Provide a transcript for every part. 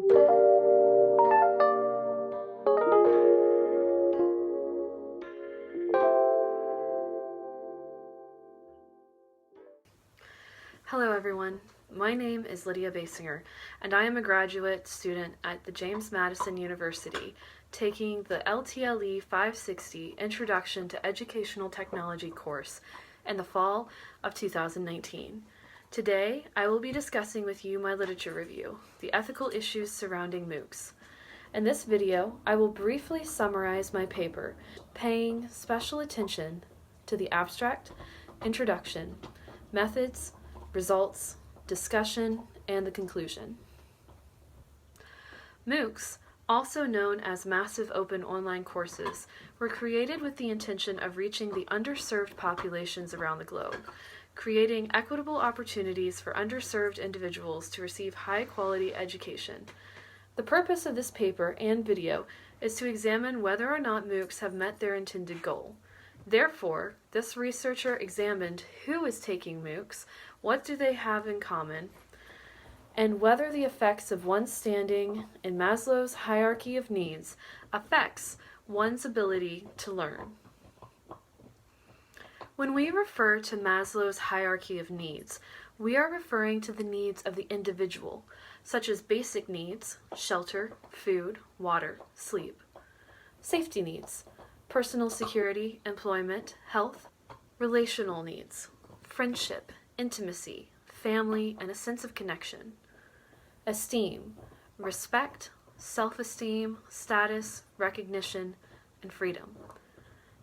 Hello everyone, my name is Lydia Basinger, and I am a graduate student at the James Madison University, taking the LTLE 560 Introduction to Educational Technology course in the fall of 2019. Today, I will be discussing with you my literature review, the ethical issues surrounding MOOCs. In this video, I will briefly summarize my paper, paying special attention to the abstract, introduction, methods, results, discussion, and the conclusion. MOOCs, also known as Massive Open Online Courses, were created with the intention of reaching the underserved populations around the globe, creating equitable opportunities for underserved individuals to receive high-quality education. The purpose of this paper and video is to examine whether or not MOOCs have met their intended goal. Therefore, this researcher examined who is taking MOOCs, what do they have in common, and whether the effects of one's standing in Maslow's hierarchy of needs affects one's ability to learn. When we refer to Maslow's hierarchy of needs, we are referring to the needs of the individual, such as basic needs, shelter, food, water, sleep. Safety needs, personal security, employment, health. Relational needs, friendship, intimacy, family, and a sense of connection. Esteem, respect, self-esteem, status, recognition, and freedom.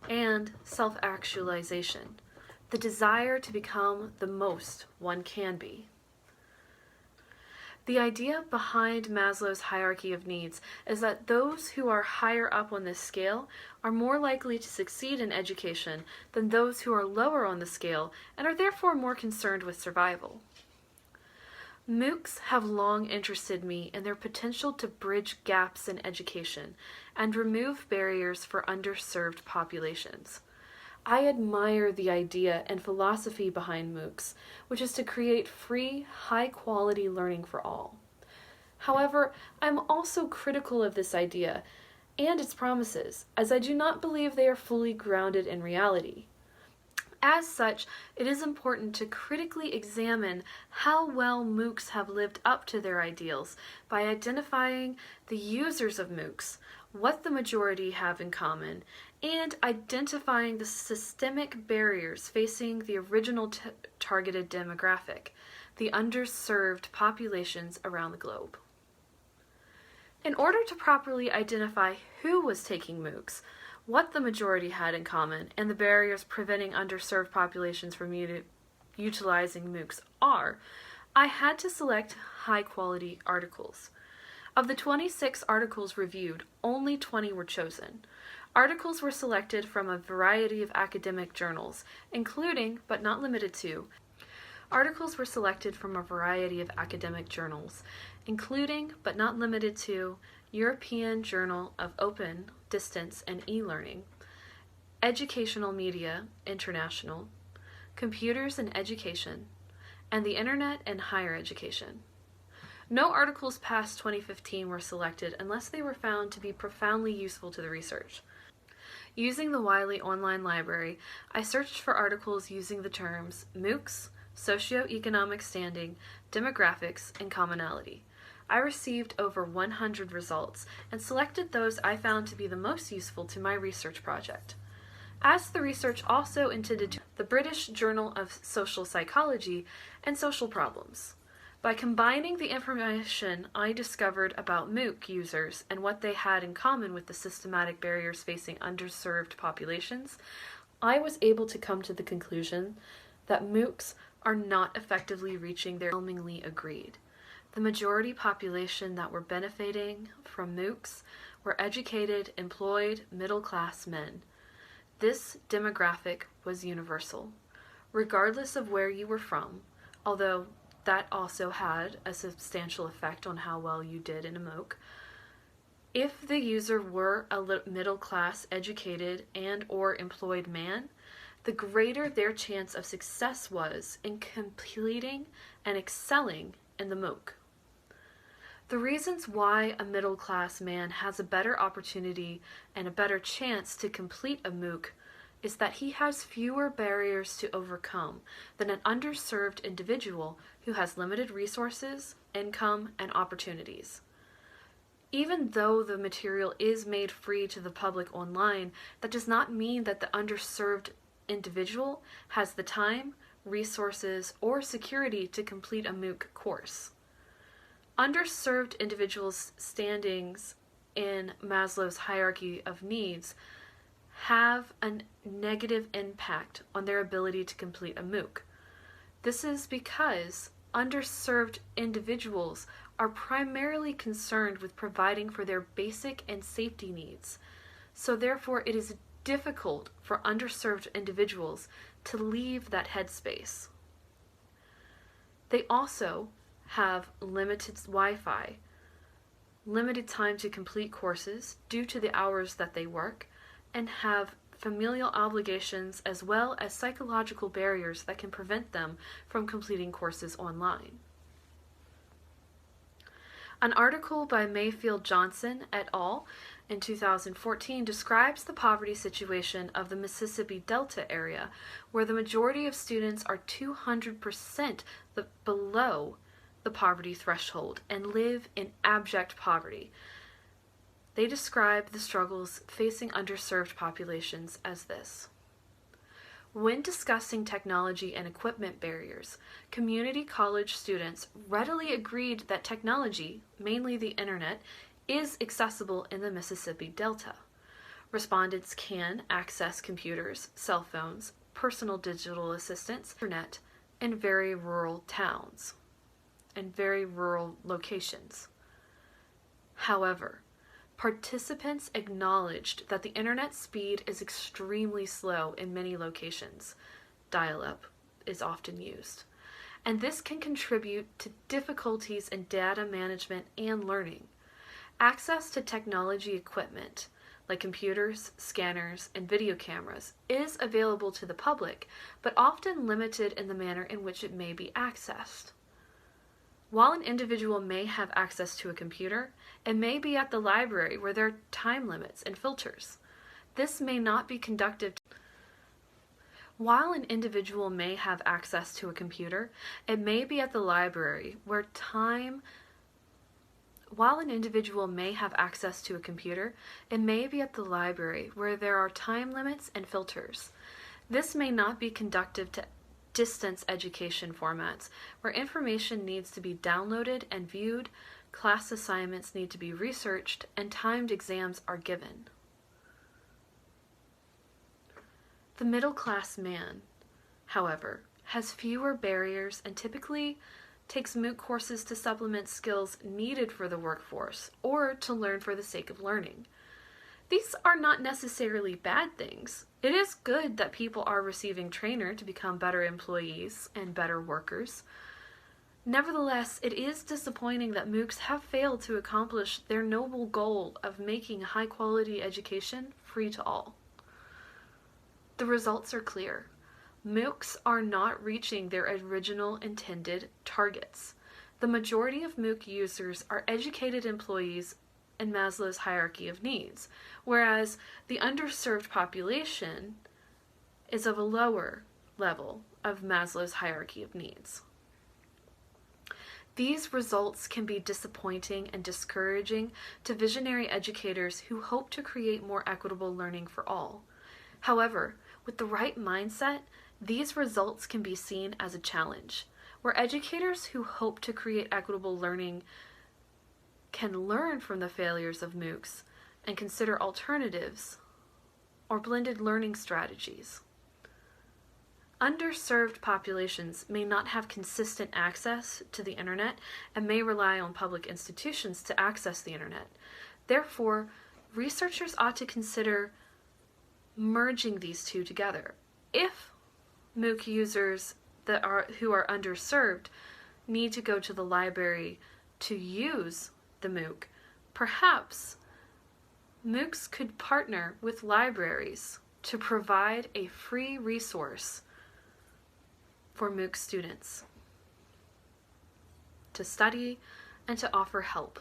And self-actualization, the desire to become the most one can be. The idea behind Maslow's hierarchy of needs is that those who are higher up on this scale are more likely to succeed in education than those who are lower on the scale and are therefore more concerned with survival. MOOCs have long interested me in their potential to bridge gaps in education and remove barriers for underserved populations. I admire the idea and philosophy behind MOOCs, which is to create free, high-quality learning for all. However, I'm also critical of this idea and its promises, as I do not believe they are fully grounded in reality. As such, it is important to critically examine how well MOOCs have lived up to their ideals by identifying the users of MOOCs, what the majority have in common, and identifying the systemic barriers facing the original targeted demographic, the underserved populations around the globe. In order to properly identify who was taking MOOCs, what the majority had in common, and the barriers preventing underserved populations from utilizing MOOCs are, I had to select high-quality articles. Of the 26 articles reviewed, only 20 were chosen. Articles were selected from a variety of academic journals, including, but not limited to, European Journal of Open, Distance, and E-Learning, Educational Media International, Computers and Education, and the Internet and Higher Education. No articles past 2015 were selected unless they were found to be profoundly useful to the research. Using the Wiley Online Library, I searched for articles using the terms MOOCs, socioeconomic standing, demographics, and commonality. I received over 100 results and selected those I found to be the most useful to my research project. As the research also intended to the British Journal of Social Psychology and Social Problems. By combining the information I discovered about MOOC users and what they had in common with the systematic barriers facing underserved populations, I was able to come to the conclusion that MOOCs are not effectively reaching their overwhelmingly agreed. The majority population that were benefiting from MOOCs were educated, employed, middle-class men. This demographic was universal, regardless of where you were from, although that also had a substantial effect on how well you did in a MOOC. If the user were a middle-class, educated, and/or employed man, the greater their chance of success was in completing and excelling in the MOOC. The reasons why a middle-class man has a better opportunity and a better chance to complete a MOOC is that he has fewer barriers to overcome than an underserved individual who has limited resources, income, and opportunities. Even though the material is made free to the public online, that does not mean that the underserved individual has the time, resources, or security to complete a MOOC course. Underserved individuals' standings in Maslow's hierarchy of needs have a negative impact on their ability to complete a MOOC. This is because underserved individuals are primarily concerned with providing for their basic and safety needs. So therefore, it is difficult for underserved individuals to leave that headspace. They also have limited Wi-Fi, limited time to complete courses due to the hours that they work, and have familial obligations as well as psychological barriers that can prevent them from completing courses online. An article by Mayfield Johnson et al. In 2014 describes the poverty situation of the Mississippi Delta area, where the majority of students are 200% below the poverty threshold and live in abject poverty. They describe the struggles facing underserved populations as this. When discussing technology and equipment barriers, community college students readily agreed that technology, mainly the internet, is accessible in the Mississippi Delta. Respondents can access computers, cell phones, personal digital assistants, internet, in very rural towns and very rural locations. However, participants acknowledged that the internet speed is extremely slow in many locations. Dial-up is often used, and this can contribute to difficulties in data management and learning. Access to technology equipment, like computers, scanners, and video cameras, is available to the public, but often limited in the manner in which it may be accessed. While an individual may have access to a computer, it may be at the library where there are time limits and filters. This may not be conducive. While an individual may have access to a computer, it may be at the library where there are time limits and filters. This may not be conducive to distance education formats, where information needs to be downloaded and viewed, class assignments need to be researched, and timed exams are given. The middle-class man, however, has fewer barriers and typically takes MOOC courses to supplement skills needed for the workforce or to learn for the sake of learning. These are not necessarily bad things. It is good that people are receiving training to become better employees and better workers. Nevertheless, it is disappointing that MOOCs have failed to accomplish their noble goal of making high-quality education free to all. The results are clear. MOOCs are not reaching their original intended targets. The majority of MOOC users are educated employees in Maslow's hierarchy of needs, whereas the underserved population is of a lower level of Maslow's hierarchy of needs. These results can be disappointing and discouraging to visionary educators who hope to create more equitable learning for all. However, with the right mindset, these results can be seen as a challenge, where educators who hope to create equitable learning can learn from the failures of MOOCs and consider alternatives or blended learning strategies. Underserved populations may not have consistent access to the internet and may rely on public institutions to access the internet. Therefore, researchers ought to consider merging these two together. If MOOC users who are underserved need to go to the library to use the MOOC, perhaps MOOCs could partner with libraries to provide a free resource for MOOC students to study and to offer help.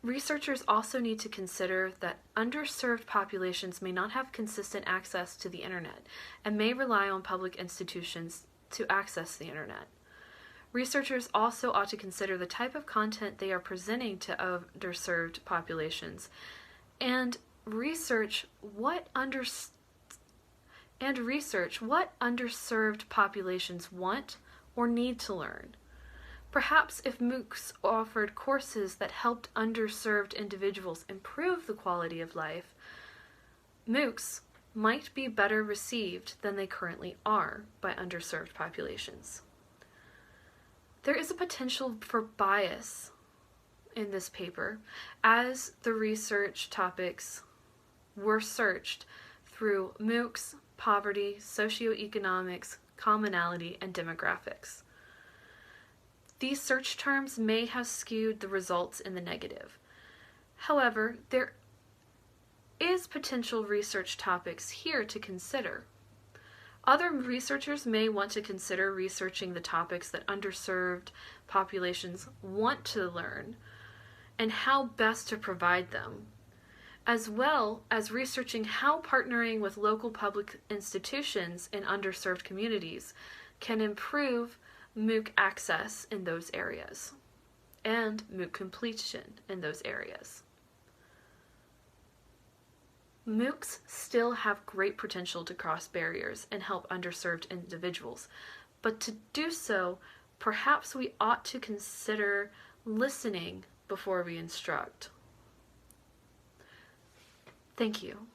Researchers also need to consider that underserved populations may not have consistent access to the internet and may rely on public institutions to access the internet. Researchers also ought to consider the type of content they are presenting to underserved populations and research what underserved populations want or need to learn. Perhaps if MOOCs offered courses that helped underserved individuals improve the quality of life, MOOCs might be better received than they currently are by underserved populations. There is a potential for bias in this paper as the research topics were searched through MOOCs, poverty, socioeconomics, commonality, and demographics. These search terms may have skewed the results in the negative. However, there is potential research topics here to consider. Other researchers may want to consider researching the topics that underserved populations want to learn and how best to provide them, as well as researching how partnering with local public institutions in underserved communities can improve MOOC access in those areas and MOOC completion in those areas. MOOCs still have great potential to cross barriers and help underserved individuals, but to do so, perhaps we ought to consider listening before we instruct. Thank you.